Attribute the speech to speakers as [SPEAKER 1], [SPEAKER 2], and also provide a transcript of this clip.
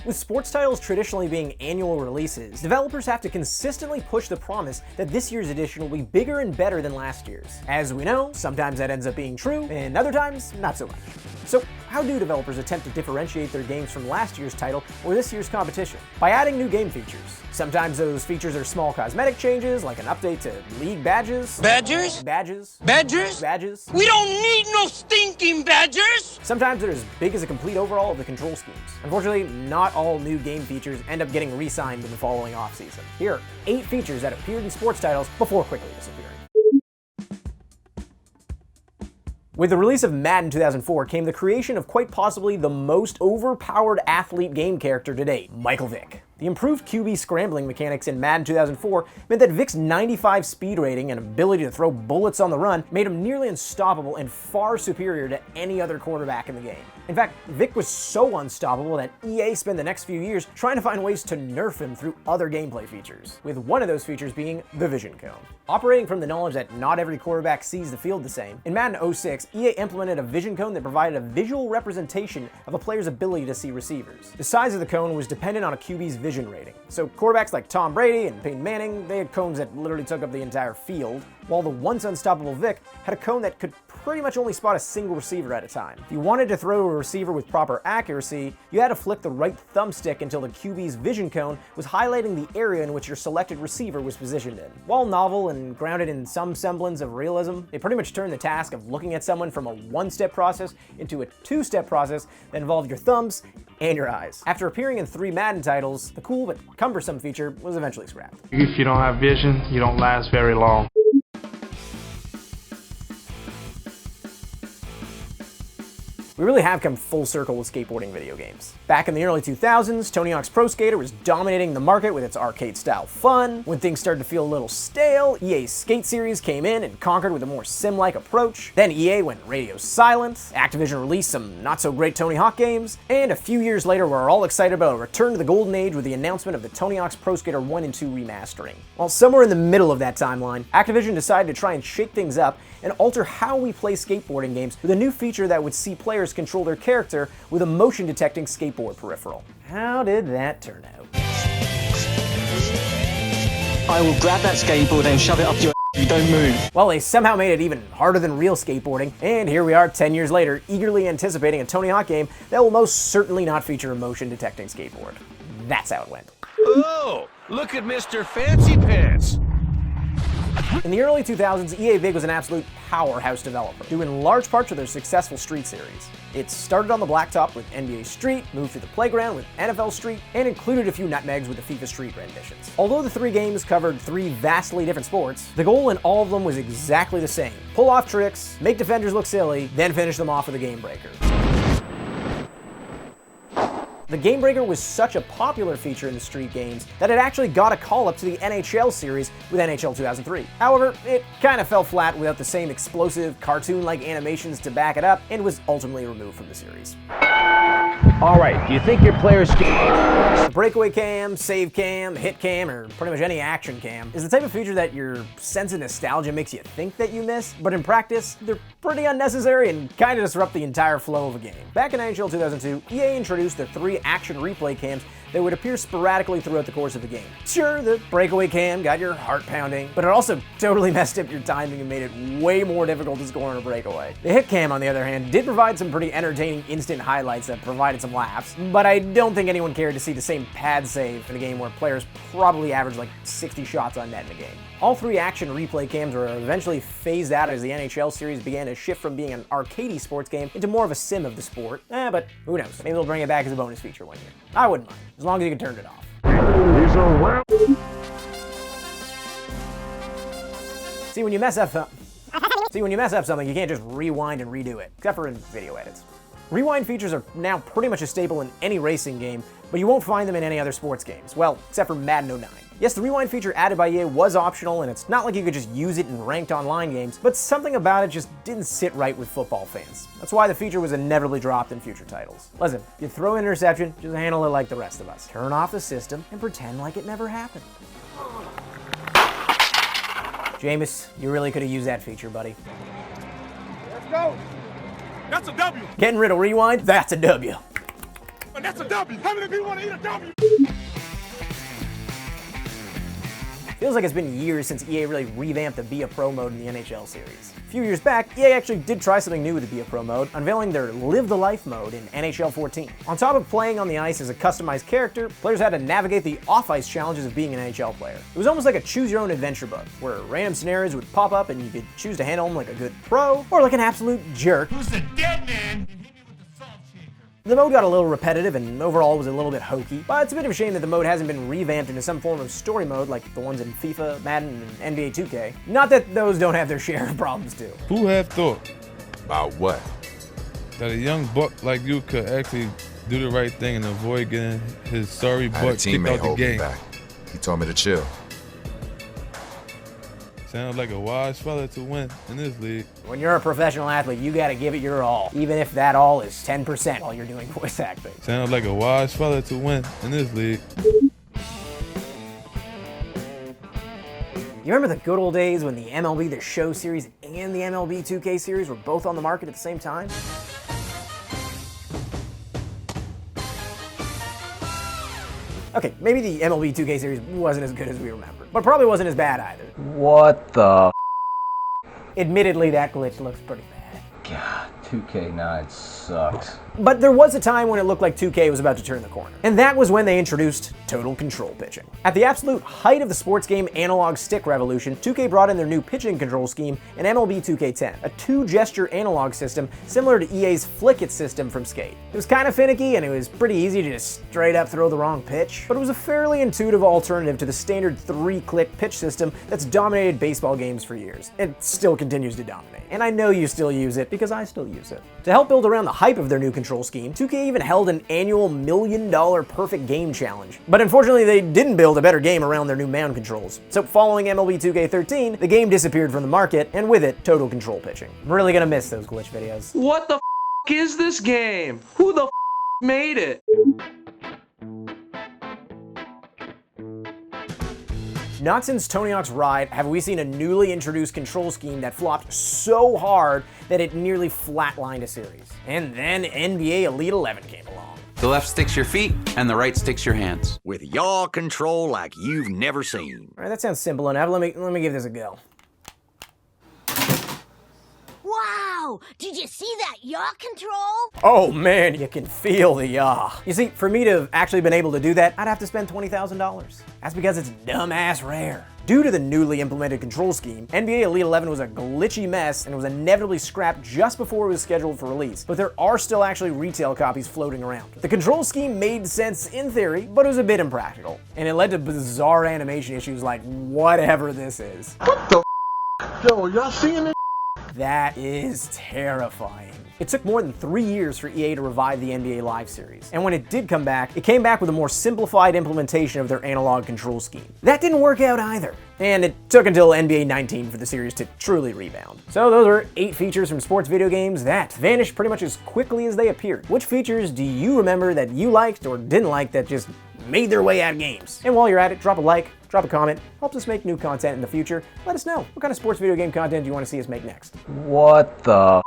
[SPEAKER 1] With sports titles traditionally being annual releases, developers have to consistently push the promise that this year's edition will be bigger and better than last year's. As we know, sometimes that ends up being true, and other times, not so much. So how do developers attempt to differentiate their games from last year's title or this year's competition? By adding new game features. Sometimes those features are small cosmetic changes, like an update to League badges.
[SPEAKER 2] Badgers?
[SPEAKER 1] Badges.
[SPEAKER 2] Badgers?
[SPEAKER 1] Badges.
[SPEAKER 2] We don't need no stinking badgers!
[SPEAKER 1] Sometimes they're as big as a complete overhaul of the control schemes. Unfortunately, not all new game features end up getting re-signed in the following offseason. Here are 8 features that appeared in sports titles before quickly disappearing. With the release of Madden 2004 came the creation of quite possibly the most overpowered athlete game character to date, Michael Vick. The improved QB scrambling mechanics in Madden 2004 meant that Vick's 95 speed rating and ability to throw bullets on the run made him nearly unstoppable and far superior to any other quarterback in the game. In fact, Vick was so unstoppable that EA spent the next few years trying to find ways to nerf him through other gameplay features, with one of those features being the Vision Cone. Operating from the knowledge that not every quarterback sees the field the same, in Madden 06, EA implemented a Vision Cone that provided a visual representation of a player's ability to see receivers. The size of the cone was dependent on a QB's vision rating. So quarterbacks like Tom Brady and Peyton Manning, they had cones that literally took up the entire field, while the once unstoppable Vick had a cone that could pretty much only spot a single receiver at a time. If you wanted to throw a receiver with proper accuracy, you had to flick the right thumbstick until the QB's vision cone was highlighting the area in which your selected receiver was positioned in. While novel and grounded in some semblance of realism, it pretty much turned the task of looking at someone from a one-step process into a two-step process that involved your thumbs and your eyes. After appearing in 3 Madden titles, the cool but cumbersome feature was eventually scrapped.
[SPEAKER 3] If you don't have vision, you don't last very long.
[SPEAKER 1] We really have come full circle with skateboarding video games. Back in the early 2000s, Tony Hawk's Pro Skater was dominating the market with its arcade-style fun. When things started to feel a little stale, EA's Skate series came in and conquered with a more sim-like approach. Then EA went radio silent, Activision released some not-so-great Tony Hawk games, and a few years later we're all excited about a return to the golden age with the announcement of the Tony Hawk's Pro Skater 1 and 2 remastering. While somewhere in the middle of that timeline, Activision decided to try and shake things up and alter how we play skateboarding games with a new feature that would see players control their character with a motion detecting skateboard peripheral. How did that turn out?
[SPEAKER 4] I will grab that skateboard and shove it up your you don't move.
[SPEAKER 1] Well, they somehow made it even harder than real skateboarding, and here we are 10 years later, eagerly anticipating a Tony Hawk game that will most certainly not feature a motion detecting skateboard. That's how it went.
[SPEAKER 5] Oh, look at Mr. Fancy Pants.
[SPEAKER 1] In the early 2000s, EA Big was an absolute powerhouse developer, due in large part to their successful Street series. It started on the blacktop with NBA Street, moved to the playground with NFL Street, and included a few nutmegs with the FIFA Street renditions. Although the 3 games covered 3 vastly different sports, the goal in all of them was exactly the same. Pull off tricks, make defenders look silly, then finish them off with a game breaker. The Game Breaker was such a popular feature in the Street games that it actually got a call-up to the NHL series with NHL 2003. However, it kind of fell flat without the same explosive, cartoon-like animations to back it up, and was ultimately removed from the series.
[SPEAKER 5] Alright, do you think your players
[SPEAKER 1] The breakaway cam, save cam, hit cam, or pretty much any action cam is the type of feature that your sense of nostalgia makes you think that you miss, but in practice, they're pretty unnecessary and kind of disrupt the entire flow of a game. Back in NHL 2002, EA introduced the 3 action replay cams that would appear sporadically throughout the course of the game. Sure, the breakaway cam got your heart pounding, but it also totally messed up your timing and made it way more difficult to score on a breakaway. The hit cam, on the other hand, did provide some pretty entertaining instant highlights that provided some laughs, but I don't think anyone cared to see the same pad save in a game where players probably average like 60 shots on net in a game. All 3 action replay cams were eventually phased out as the NHL series began to shift from being an arcadey sports game into more of a sim of the sport. But who knows, maybe they'll bring it back as a bonus feature one year. I wouldn't mind, as long as you can turn it off. See, when you mess up something, you can't just rewind and redo it, except for in video edits. Rewind features are now pretty much a staple in any racing game, but you won't find them in any other sports games. Well, except for Madden 09. Yes, the rewind feature added by EA was optional, and it's not like you could just use it in ranked online games, but something about it just didn't sit right with football fans. That's why the feature was inevitably dropped in future titles. Listen, if you throw an interception, just handle it like the rest of us. Turn off the system and pretend like it never happened. Jameis, you really could have used that feature, buddy.
[SPEAKER 5] Let's go! That's a W!
[SPEAKER 1] Getting rid of rewind? That's a W.
[SPEAKER 6] And that's a W. How many people want to eat a W?
[SPEAKER 1] Feels like it's been years since EA really revamped the Be a Pro mode in the NHL series. A few years back, EA actually did try something new with the Be a Pro mode, unveiling their Live the Life mode in NHL 14. On top of playing on the ice as a customized character, players had to navigate the off-ice challenges of being an NHL player. It was almost like a choose-your-own-adventure book, where random scenarios would pop up and you could choose to handle them like a good pro, or like an absolute jerk.
[SPEAKER 6] Who's the dead man?
[SPEAKER 1] The mode got a little repetitive and overall was a little bit hokey, but it's a bit of a shame that the mode hasn't been revamped into some form of story mode like the ones in FIFA, Madden, and NBA 2K. Not that those don't have their share of problems too.
[SPEAKER 7] Who have thought
[SPEAKER 6] About what?
[SPEAKER 7] that a young buck like you could actually do the right thing and avoid getting his sorry
[SPEAKER 8] I had a
[SPEAKER 7] butt kicked
[SPEAKER 8] teammate
[SPEAKER 7] out the
[SPEAKER 8] hold me
[SPEAKER 7] game?
[SPEAKER 8] back. He told me to chill.
[SPEAKER 7] Sounds like a wise fella to win in this league.
[SPEAKER 1] When you're a professional athlete, you gotta give it your all, even if that all is 10% while you're doing voice acting.
[SPEAKER 7] Sounds like a wise fella to win in this league.
[SPEAKER 1] You remember the good old days when the MLB The Show series and the MLB 2K series were both on the market at the same time? Okay, maybe the MLB 2K series wasn't as good as we remember, but probably wasn't as bad either.
[SPEAKER 9] What the
[SPEAKER 1] Admittedly, that glitch looks pretty bad.
[SPEAKER 9] God, 2K9 sucks.
[SPEAKER 1] But there was a time when it looked like 2K was about to turn the corner. And that was when they introduced Total Control pitching. At the absolute height of the sports game analog stick revolution, 2K brought in their new pitching control scheme in MLB 2K10, a two-gesture analog system similar to EA's Flick It system from Skate. It was kind of finicky and it was pretty easy to just straight up throw the wrong pitch, but it was a fairly intuitive alternative to the standard 3-click pitch system that's dominated baseball games for years. It still continues to dominate. And I know you still use it because I still use it. To help build around the hype of their new control scheme, 2K even held an annual $1 million perfect game challenge. But unfortunately, they didn't build a better game around their new mound controls. So following MLB 2K13, the game disappeared from the market, and with it, Total Control pitching. I'm really gonna miss those glitch videos.
[SPEAKER 5] What the is this game? Who the made it?
[SPEAKER 1] Not since Tony Hawk's Ride have we seen a newly introduced control scheme that flopped so hard that it nearly flatlined a series. And then NBA Elite 11 came along.
[SPEAKER 10] The left sticks your feet, and the right sticks your hands.
[SPEAKER 11] With yaw control like you've never seen.
[SPEAKER 1] All right, that sounds simple enough. Let me give this a go.
[SPEAKER 12] Wow! Did you see that yaw control?
[SPEAKER 1] Oh man, you can feel the yaw. You see, for me to have actually been able to do that, I'd have to spend $20,000. That's because it's dumbass rare. Due to the newly implemented control scheme, NBA Elite 11 was a glitchy mess and was inevitably scrapped just before it was scheduled for release, but there are still actually retail copies floating around. The control scheme made sense in theory, but it was a bit impractical, and it led to bizarre animation issues like whatever this is.
[SPEAKER 6] What the Yo, y'all seeing this?
[SPEAKER 1] That is terrifying. It took more than 3 years for EA to revive the NBA Live series, and when it did come back, it came back with a more simplified implementation of their analog control scheme. That didn't work out either, and it took until NBA 19 for the series to truly rebound. So those are 8 features from sports video games that vanished pretty much as quickly as they appeared. Which features do you remember that you liked or didn't like that just made their way out of games? And while you're at it, drop a like, drop a comment, helps us make new content in the future. Let us know what kind of sports video game content do you want to see us make next.
[SPEAKER 9] What the